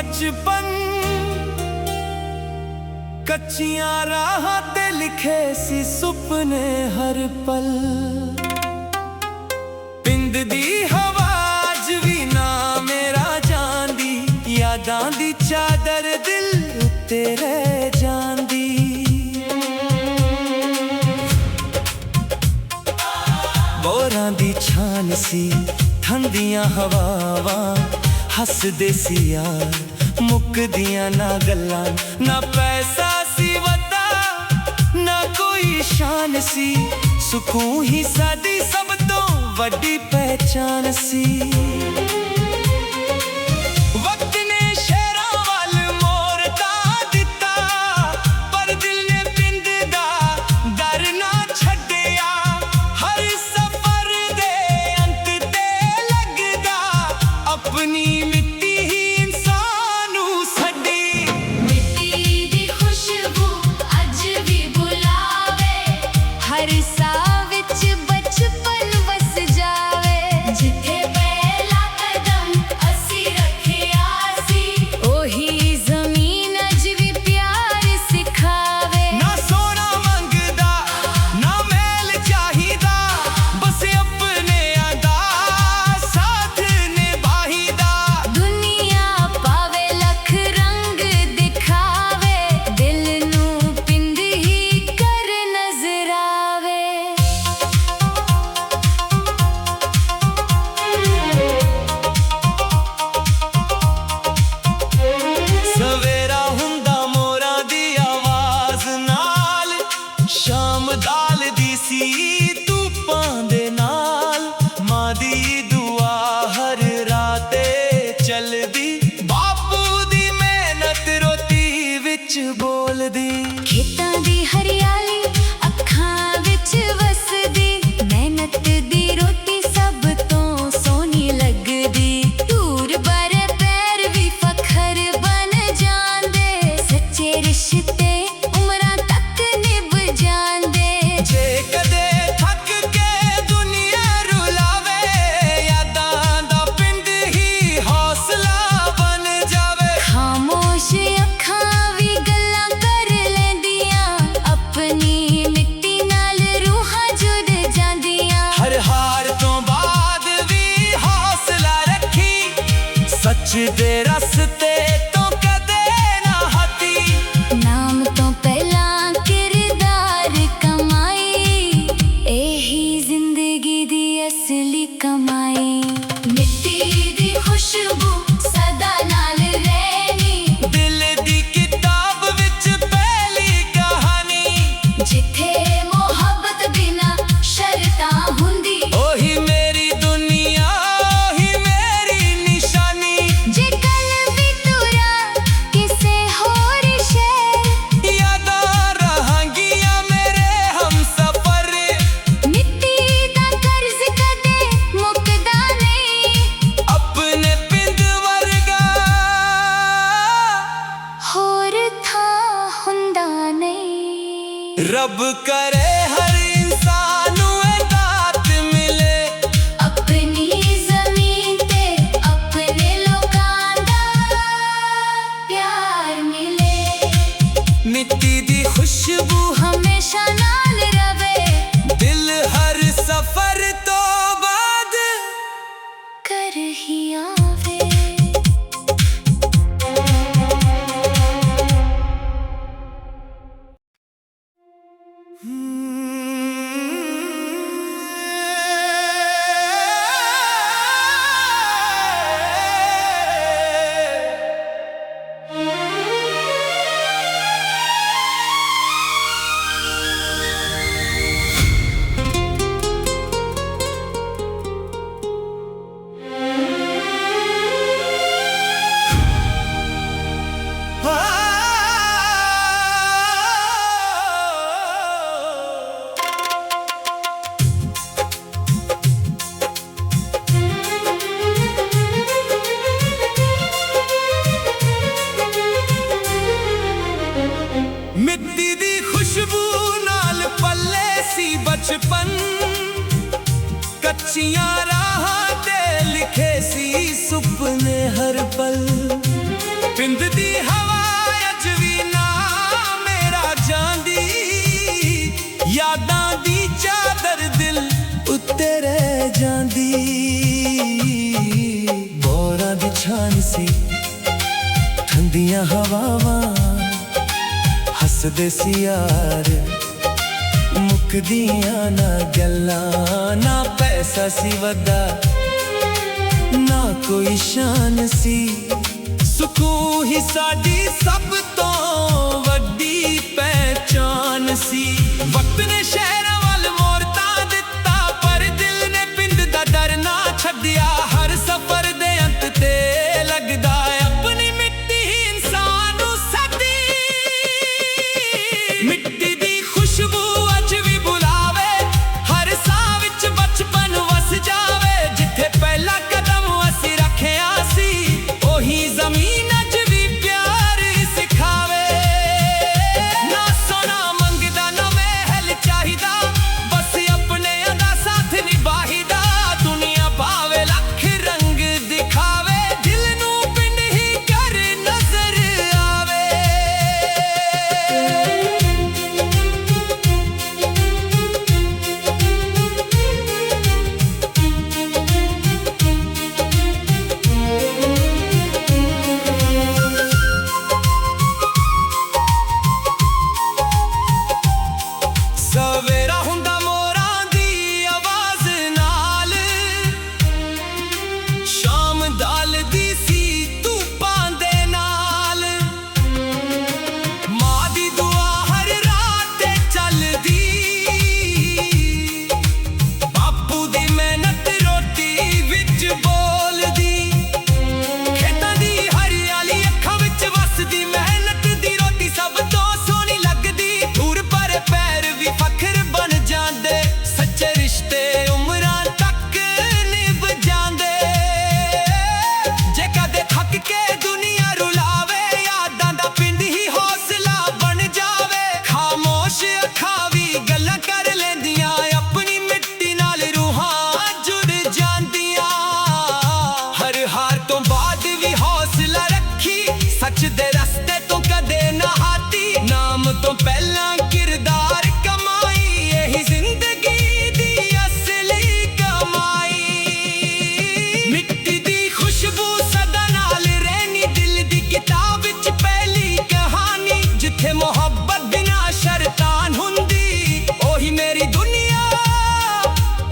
बचपन कच्चियां राहां ते लिखे सी सुपने हर पल। पिंड दी हवाज भी ना मेरा जांदी, यादां दी चादर दिल उत्ते रह जांदी। बोरां दी छान सी ठंडियां हवावां, हसदे सी यार मुकदियां ना गल्लां। ना पैसा सी वड्डा ना कोई शान सी, सुकून ही साडी सब तो वड्डी पहचान सी। वक्त ने शहरां वल मोड़ तां दित्ता, पर दिल ने पिंड दा दर ना छड्डिया। हर सफर दे अंत ते लगदा अपनी मिट्टी ही इंसान नूं सड्डी। मिट्टी दी खुशबू अज भी बुलावे, हर साह विच बचपन वस जावे। जिथे पहला कदम असी रखिया सी, ओही जमीन अज भी प्यार सिखावे। ना सोना मंगदा ना महल चाहिदा, बस अपने दा साथ निभाईदा। दुनिया पावे लख रंग दिखावे, दिल नूं पिंड ही कर नजर आवे। सवेरा हुंदा मोरां दी आवाज नाल, शाम दाल दी सी धुप्पां दे नाल। मां दी दुआ हर राते चलदी, बापू दी मेहनत रोटी विच बोलदी। खेतां दी हरियाली अखां विच वसदी, मेहनत दी रोटी सब तो सोहनी लगदी। दूर बरे पैर भी फखर बन जांदे, सच्चे रिश्ते उमरां तक निभ जांदे। जे कदे थक के दुनिया रुलावे, यादां दा पिंड ही हौसला बन जावे। खामोश अखां भी गल्लां कर लैंदियां, अपनी मिट्टी नाल रूहां जुड़ जांदियां। हर हार तो बाद भी हौसला रखी, सच दे रस्ते तो कदे ना हटी। नाम तो पहला किरदार कमाई, एही जिंदगी दी असली कमाई। मिट्टी दी खुशबू सदा नाल रहनी, दिल दी किताब विच पहली कहानी। जिथे मोहब्बत बिना शर्तां हुंदी, ओही मेरी दुनिया ओही मेरी निशानी। जे कल भी तुरा किसे होर शहर, यादां रहांगियां मेरे हमसफर। मिट्टी दा कर्ज कदे मुकदा नहीं, अपने पिंड वर्गा होर थां हुंदा नहीं। रब करे हर इंसान नूं ए दात मिले, अपनी ज़मीन ते अपने लोकां दा प्यार मिले। मिट्टी दी खुशबू हमेशा नाल रवे, दिल हर सफर तो बाद कर ही आवे। ਠੰਡੀਆਂ ਹਵਾਵਾਂ ਹੱਸਦੇ ਸੀ ਯਾਰ ਮੁੱਕਦੀਆਂ ਨਾ ਗੱਲਾਂ ਨਾ ਪੈਸਾ ਸੀ ਵੱਡਾ ਨਾ ਕੋਈ ਸ਼ਾਨ ਸੀ ਸੁਕੂਨ ਹੀ ਸਾਡੀ ਸਭ ਤੋਂ ਵੱਡੀ ਪਹਿਚਾਨ ਸੀ ਵਕਤ ਨੇ ਸ਼ਹਿਰਾਂ ਵੱਲ ਮੋੜ ਤਾਂ ਦਿੱਤਾ ਪਰ ਦਿਲ ਨੇ ਪਿੰਡ ਦਾ ਡਰ ਨਾ ਛੱਡਿਆ ਹਰ ਸਫ਼ਰ ਦੇ ਅੰਤ ਤੇ ਲੱਗਦਾ ਆਪਣੀ ਮਿੱਟੀ ਹੀ ਇਨਸਾਨ ਨੂੰ ਸਾਡੀ ਮਿੱਟੀ ਦੀ ਖੁਸ਼ਬੂ ਅੱਜ ਵੀ ਬੁਲਾਵੇ ਹਰ ਸਾਹ ਵਿੱਚ ਬਚਪਨ ਵਸ ਜਾਵੇ ਜਿੱਥੇ ਪਹਿਲਾ ਕਦਮ ਅਸੀਂ ਰੱਖਿਆ ਸੀ ਉਹੀ ਜ਼ਮੀਨ ਅੱਜ ਵੀ ਪਿਆਰ ਸਿਖਾਵੇ ਨਾ ਸੋਨਾ ਮੰਗਦਾ ਨਾ ਮਹਿਲ ਚਾਹੀਦਾ ਬਸ ਆਪਣਿਆਂ ਦਾ ਸਾਥ ਨਿਭਾਹੀਦਾ ਦੁਨੀਆ ਭਾਵੇਂ ਲੱਖ ਰੰਗ ਦਿਖਾਵੇ ਦਿਲ ਨੂੰ ਪਿੰਡ ਹੀ ਘਰ ਨਜ਼ਰ ਆਵੇ ਸਵੇਰਾ ਹੁੰਦਾ ਮੋਰਾਂ ਦੀ ਆਵਾਜ਼ ਨਾਲ ਸ਼ਾਮ ਢਲਦੀ ਸੀ ਧੁੱਪਾਂ ਦੇ ਨਾਲ ਮਾਂ ਦੀ ਦੁਆ ਹਰ ਰਾਤ ਤੇ ਚੱਲਦੀ ਬਾਪੂ ਦੀ ਮਿਹਨਤ ਰੋਟੀ ਵਿੱਚ ਬੋਲਦੀ ਖੇਤਾਂ ਦੀ ਹਰਿਆਲੀ ਅੱਖਾਂ ਵਿੱਚ ਵਸਦੀ ਮਿਹਨਤ ਦੀ ਰੋਟੀ ਸਭ ਤੋਂ ਸੋਹਣੀ ਲੱਗਦੀ ਦੂਰ ਪਰ ਪੈਰ ਵੀ ਫਖਰ ਬਣ ਜਾਂਦੇ ਸੱਚੇ ਰਿਸ਼ਤੇ ਉਮਰਾਂ ਤੱਕ ਨਿਭ ਜਾਂਦੇ ਜੇ ਕਦੇ ਥੱਕ ਕੇ ਦੁਨੀਆ ਰੁਲਾਵੇ ਯਾਦਾਂ ਦਾ ਪਿੰਡ ਹੀ ਹੌਸਲਾ ਬਣ ਜਾਵੇ ਖਾਮੋਸ਼ ਅੱਖਾਂ ਵੀ ਗੱਲਾਂ ਕਰ ਲੈਂਦੀਆਂ ਆਪਣੀ ਮਿੱਟੀ ਨਾਲ ਰੂਹਾਂ ਜੁੜ ਜਾਂਦੀਆਂ ਹਰ ਹਾਰ ਤੋਂ ਬਾਅਦ ਵੀ ਹੌਸਲਾ ਰੱਖੀ ਸੱਚ ਦੇ ਰਸਤੇ ਤੋਂ ਕਦੇ ਨਾ ਹਾਤੀ ਨਾਮ ਤੋਂ ਪਹਿਲਾਂ ਕਿਰਦਾਰ ਕਮਾਈ ਇਹੀ ਜ਼ਿੰਦਗੀ ਦੀ ਅਸਲੀ ਕਮਾਈ ਮਿੱਟੀ ਦੀ ਖੁਸ਼ਬੂ ਸਦਾ ਨਾਲ ਰਹਿਣੀ ਦਿਲ ਦੀ ਕਿਤਾਬ ਵਿੱਚ ਪਹਿਲੀ ਕਹਾਣੀ ਜਿੱਥੇ ਮੁਹੱਬਤ ਬਿਨਾਂ ਸ਼ਰਤਾਂ ਹੁੰਦੀ ਉਹੀ ਮੇਰੀ ਦੁਨੀਆ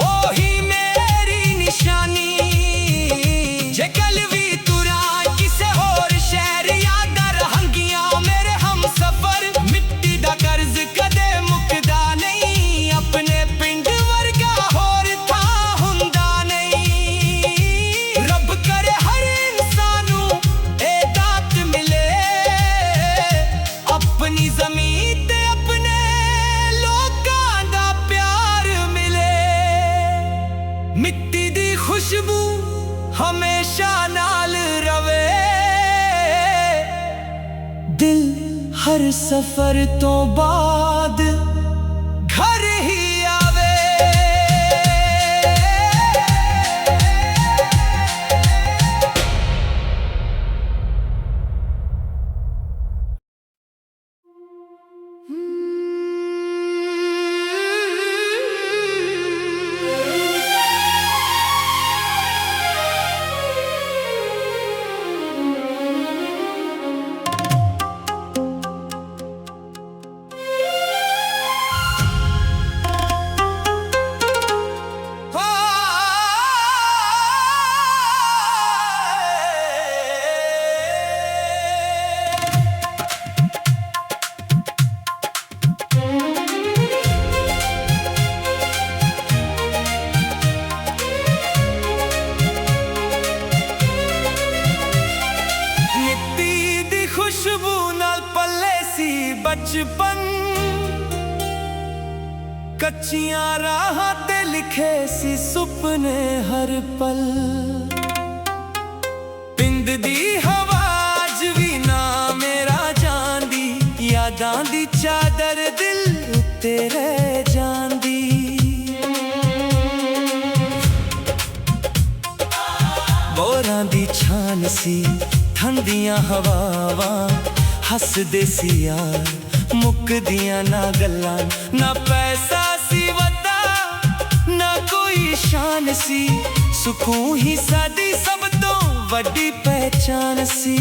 ਉਹੀ ਮੇਰੀ ਨਿਸ਼ਾਨੀ ਜੇ ਕੱਲ ਵੀ ਤੁਰਾਂ ਕਿਸੇ ਹੋਰ ਸ਼ਹਿਰ ਯਾਦਾਂ ਰਹਣਗੀਆਂ ਮੇਰੇ ਹਮਸਫ਼ਰ ਮਿੱਟੀ ਦਾ ਕਰਜ਼ ਕਦੇ ਮੁੱਕਦਾ ਨਹੀਂ ਆਪਣੇ ਪਿੰਡ ਵਰਗਾ ਹੋਰ ਥਾਂ ਹੁੰਦਾ ਨਹੀਂ ਰੱਬ ਕਰੇ ਹਰ ਇਨਸਾਨ ਨੂੰ ਇਹ ਦਾਤ ਮਿਲੇ ਆਪਣੀ ਜ਼ਮੀਨ ਤੇ ਆਪਣੇ ਲੋਕਾਂ ਦਾ ਪਿਆਰ ਮਿਲੇ ਮਿੱਟੀ ਦੀ ਖੁਸ਼ਬੂ ਹਮੇਸ਼ਾ ਨਾਲ ਰਵੇ ਦਿਲ ਹਰ ਸਫ਼ਰ ਤੋਂ ਬਾਅਦ ਘਰ ਹੀ ਆਵੇ ਮਿੱਟੀ ਦੀ ਖੁਸ਼ਬੂ ਨਾਲ ਪੱਲੇ ਸੀ ਬਚਪਨ ਕੱਚੀਆਂ ਰਾਹਾਂ ਤੇ ਲਿਖੇ ਸੀ ਸੁਪਨੇ ਹਰ ਪਲ ਪਿੰਡ ਦੀ ਹਵਾ ਅੱਜ ਵੀ ਨਾ ਮੇਰਾ ਜਾਂਦੀ ਯਾਦਾਂ ਦੀ ਚਾਦਰ ਦਿਲ ਉੱਤੇ ਰਹਿ ਜਾਂਦੀ ਬੋਰਾਂ ਦੀ ਛਾਨ ਸੀ ਠੰਡੀਆਂ ਹਵਾਵਾਂ ਹੱਸਦੇ ਸੀ ਯਾਰ ਮੁੱਕਦੀਆਂ ਨਾ ਗੱਲਾਂ ਨਾ ਪੈਸਾ ਸੀ ਵੱਡਾ ਨਾ ਕੋਈ ਸ਼ਾਨ ਸੀ ਸੁਕੂਨ ਹੀ ਸਾਡੀ ਸਭ ਤੋਂ ਵੱਡੀ ਪਹਿਚਾਨ ਸੀ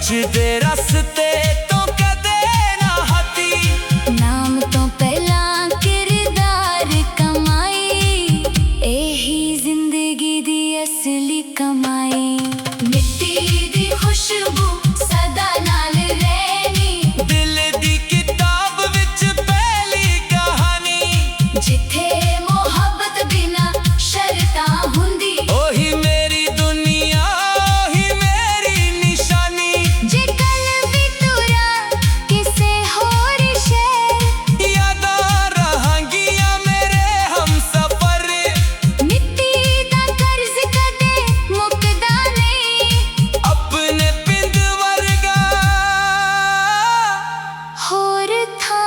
सच दे रस्ते तो कदे ना हटी। नाम तो पहला किरदार कमाई, एही जिंदगी दी असली कमाई। मिट्टी दी खुशबू सदा नाल रहनी, दिल दी किताब विच पहली कहानी। जिथे मोहब्बत बिना शर्तां हुंदी, ओही मेरी दुनिया ओही मेरी निशानी। जे कल भी तुरा किसे होर शहर, यादां रहांगियां मेरे हम सफर। मिट्टी दा कर्ज कदे मुकदा नहीं, अपने पिंड वर्गा होर था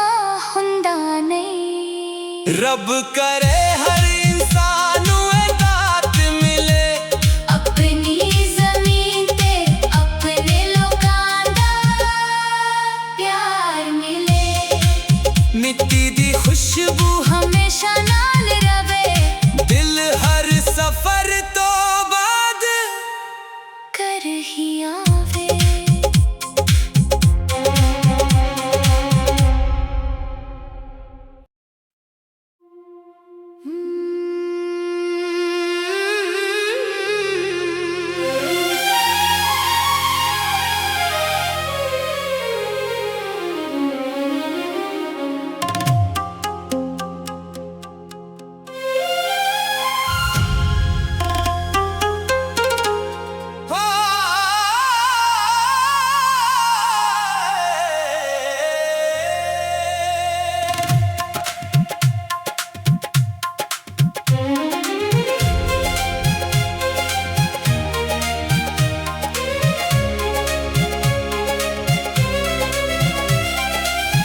हुंदा नहीं। रब करे हर इंसान नूं दात मिले, अपनी ज़मीन ते अपने लोकां दा प्यार मिले। मिट्टी दी खुशबू हमेशा नाल रवे, दिल हर सफर तो बाद कर ही आवे।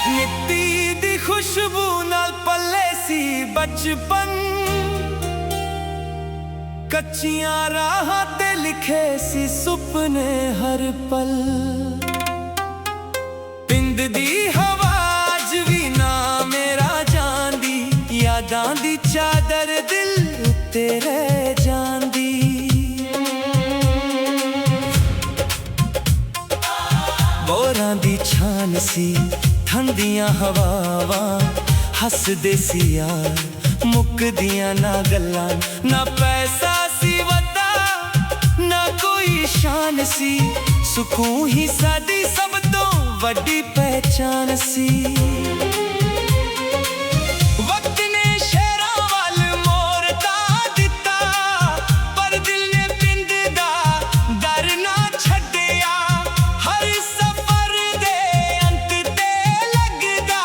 मिट्टी दी खुशबू नाल पल्ले सी बचपन, कच्चियां राहां ते लिखे सी सुपने हर पल। पिंड दी हवाज भी ना मेरा जांदी, यादां दी चादर दिल उत्ते रह जांदी। बोरां दी छान सी ठंडियां हवावां, हसदे सी यार मुकदियां ना गल्लां। ना पैसा सी वड्डा ना कोई शान सी, सुकून ही साडी सब तो वड्डी पहचान सी। वक्त ने शहरां वल मोड़ तां दित्ता, पर दिल ने पिंड दा दर ना छड्डिया। हर सफर दे अंत ते लगदा,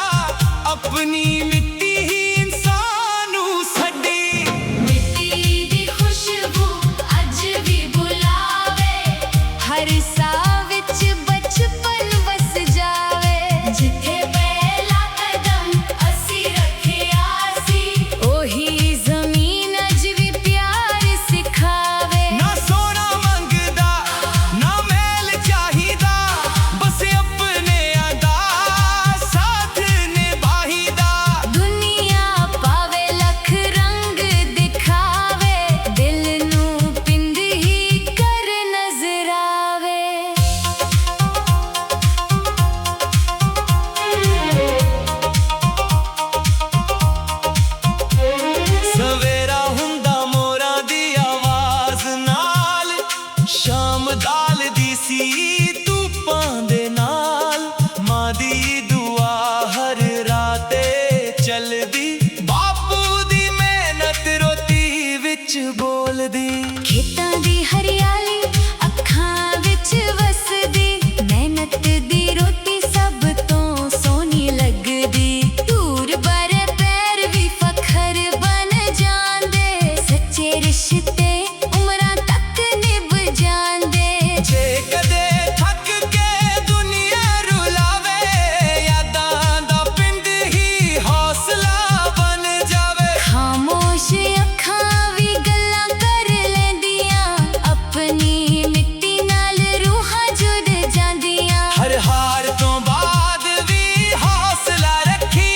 अपनी मिट्टी ही इंसान नूं छड्डी। मिट्टी दी खुशबू अज भी बुलावे, हर साह विच बचपन वस जावे। जिथे पहला कदम असी रखिया सी, ओही ज़मीन अज भी प्यार सिखावे। ना सोना मंगदा ना मैल चाहिदा, बस अपने अदा साथ निभाईदा। दुनिया पावे लख रंग दिखावे, दिल नूं पिंड ही कर नजर आवे। सवेरा हुंदा मोरां दी आवाज़ नाल, शाम दाल दी सी धुप्पां दे नाल। मां दी दुआ हर राते चलदी, बापू दी मेहनत रोटी विच बोलदी। खेतां दी हरियाली अखां विच वसदी, मेहनत दी रोटी सब तो सोहनी लगदी। दूर बरे पैर भी फखर बन जांदे, सच्चे रिश्ते उमरां तक निभ जांदे। जे कदे थक के दुनिया रुलावे, यादां दा पिंड ही हौसला बन जावे। खामोश अखां भी गल्लां कर लैंदियां, अपनी मिट्टी नाल रूहां जुड़ जांदियां। हर हार तो बाद भी हौसला रखी,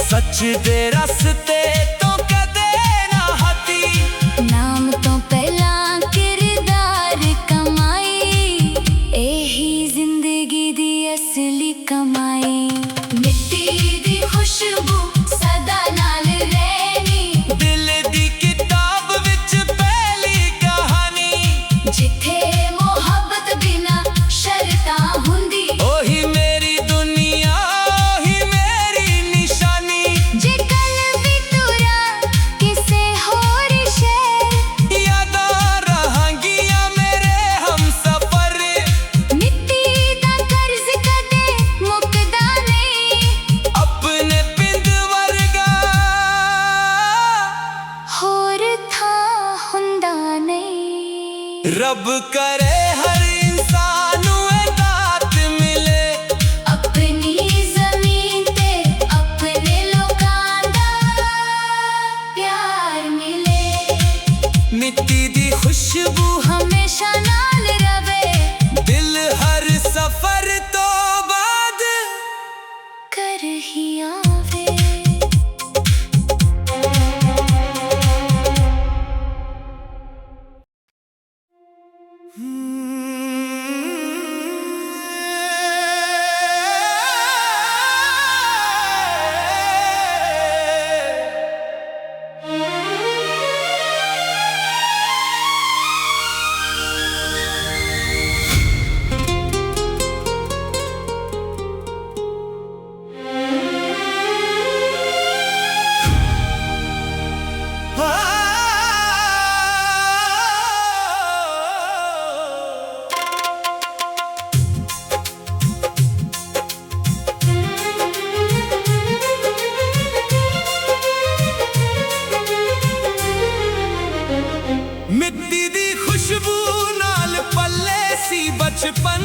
सच दे रस्ते तो कदे ना हटी। नाम तो पहला किरदार कमाई, एही जिंदगी जिथे मोहब्बत बिना शर्तां हुंदी ओही मेरी दुनिया ओही मेरी निशानी जे कल भी तुरा किसे होर शहर यादां रहांगियां मेरे हम सफर मिट्टी दा कर्ज कदे मुकदा नहीं अपने पिंड वर्गा होर था हुंदा नहीं रब करे हर इंसान नूं दात मिले अपनी ज़मीन ते अपने लोकां दा प्यार मिले मिट्टी दी खुशबू हमेशा नाल रवे दिल हर सफर तो बाद कर ही आवे मिट्टी दी खुशबू नाल पल्ले सी बचपन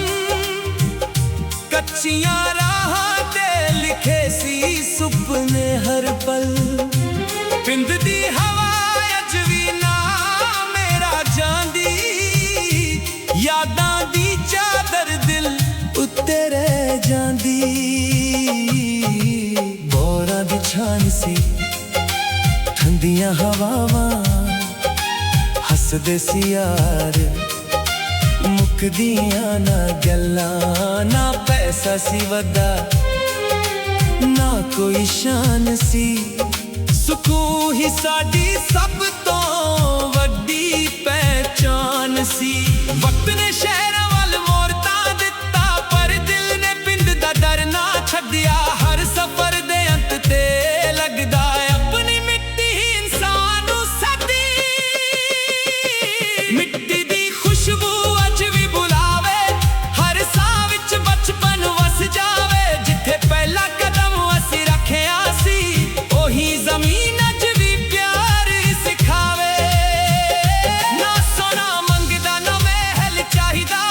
कच्चियां राहां ते लिखे सी सुपने हर पल पिंड दी हवा अज भी ना मेरा जांदी यादां दी चादर दिल उत्ते रह जांदी बोरां दी छान सी ठंडियां हवावां हसदे सी यार मुकदियां ना गल्लां ना पैसा सी वड्डा ना कोई शान सी सुकून ही साडी सब तो वड्डी पहचान सी वक्त ने शहरां वल मोड़ तां दित्ता पर दिल ने पिंड दा डर ना छड्डिया हर सफर दे अंत ते लगदा अपनी मिट्टी ही इंसान नूं सदी मिट्टी दी खुशबू अज भी बुलावे हर साह विच बचपन वस जावे जिथे पहला कदम असी रखिया सी ओही जमीन अज भी प्यार सिखावे ना सोना मंगदा ना महल चाहिदा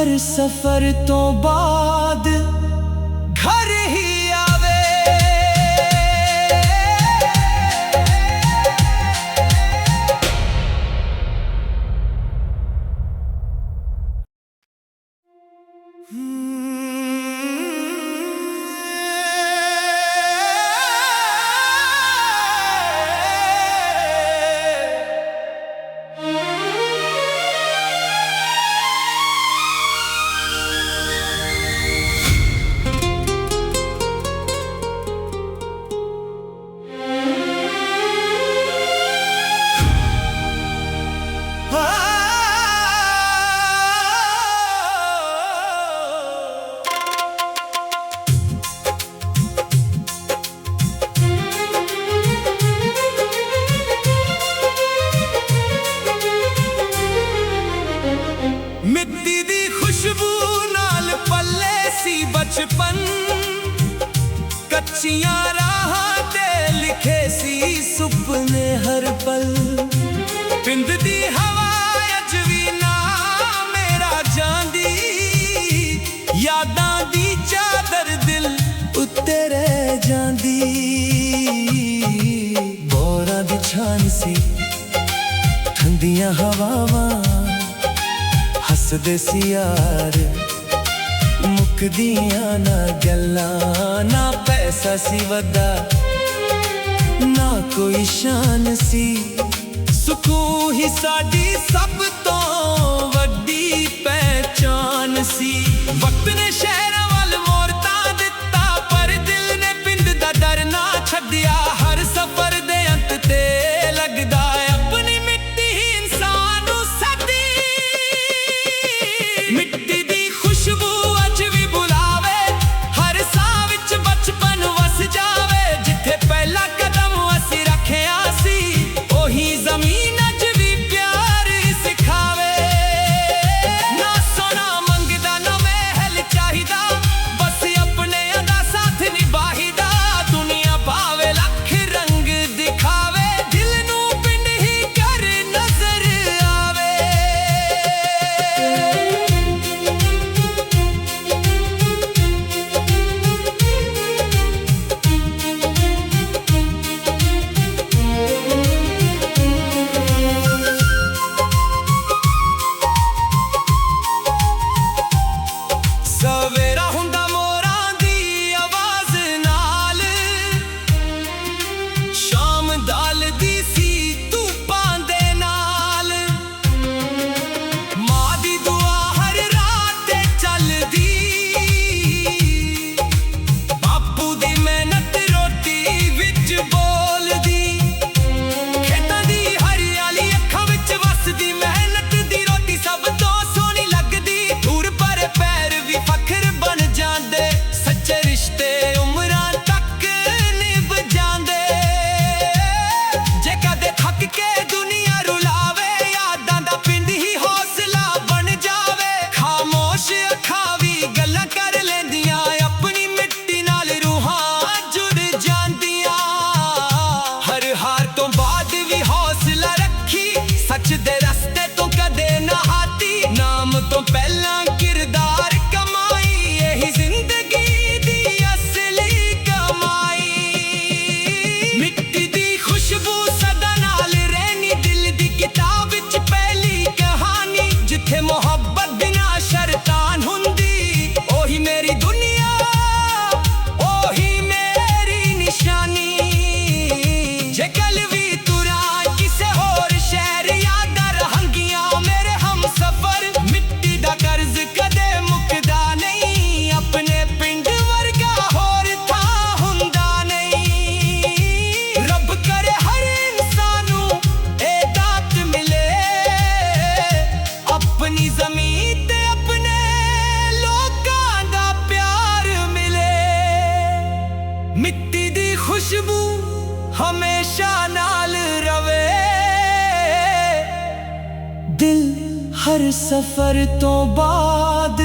हर सफर तो बाद घर ही आवे। मिट्टी दी खुशबू नाल पल्ले सी बचपन, कच्चियां राहां ते लिखे सी सुपने हर पल। पिंड दी हवा अज भी ना मेरा जांदी, यादां दी चादर दिल उत्ते रह जांदी। बोरां दी छान सी ठंडियां हवावां, हसदे सी यार मुकदियां ना गल्लां। ना पैसा सी वड्डा ना कोई शान सी, सुकून ही साडी सब तो वड्डी पहचान सी। वक्त ने शहरां वल मोड़ तां दित्ता, पर दिल ने पिंड दा डर ना छड्डिया। हर सफर दे अंत ते लगदा अपनी मिट्टी ही इंसान नूं सदी। मिट्टी दी खुशबू अज भी बुलावे, हर साह विच बचपन वस जावे। जिथे पहला कदम असी रखिया सी, ओही जमीन अज भी प्यार सिखावे। ना सोना मंगदा ना महल चाहिदा, बस अपने दा साथ निभाईदा। दुनिया भावे लख रंग दिखावे, दिल नूं पिंड ही घर नजर आवे। सवेरा हुंदा मोरां दी आवाज़ नाल, शाम दाल दी सी धुप्पां दे नाल। मां दी दुआ हर रात चलदी, बापू दी मेहनत रोटी विच बोलदी। खेतां दी हरियाली अखां विच वसदी, मेहनत दी रोटी सब तो सोहनी लगदी। दूर पर पैर भी फखर बन जांदे, सच्चे रिश्ते उमरां तक निभ जांदे। जे कदे थक के दुनिया रुलावे, यादां दा पिंड ही हौसला बन जावे। खामोश अखां भी गल्लां कर लैंदियां, अपनी मिट्टी नाल रूहां जुड़ जांदियां। हर हार तो बाद भी हौसला रखी, सच दे रस्ते तो कदे ना हाती। नाम तो पहला किरदार कमाई, यही जिंदगी दी असली कमाई। मिट्टी दी खुशबू सदा नाल रहनी, दिल दी किताब विच पहली कहानी। जिथे मोहब्बत बिना शर्तान हुंदी, ओही मेरी दुनिया, ओही मेरी निशानी। जे कल भी तुरां किसे होर शहर, यादां रहंगियां मेरे हमसफर। मिट्टी दा कर्ज कदे मुकदा नहीं, अपने पिंड वर्गा होर थां हुंदा नहीं। रब करे हर इंसान नूं ए दात मिले, अपनी ज़मीन ते अपने लोकां दा प्यार मिले। मिट्टी दी खुशबू हमेशा नाल रवे, दिल हर सफर तो बाद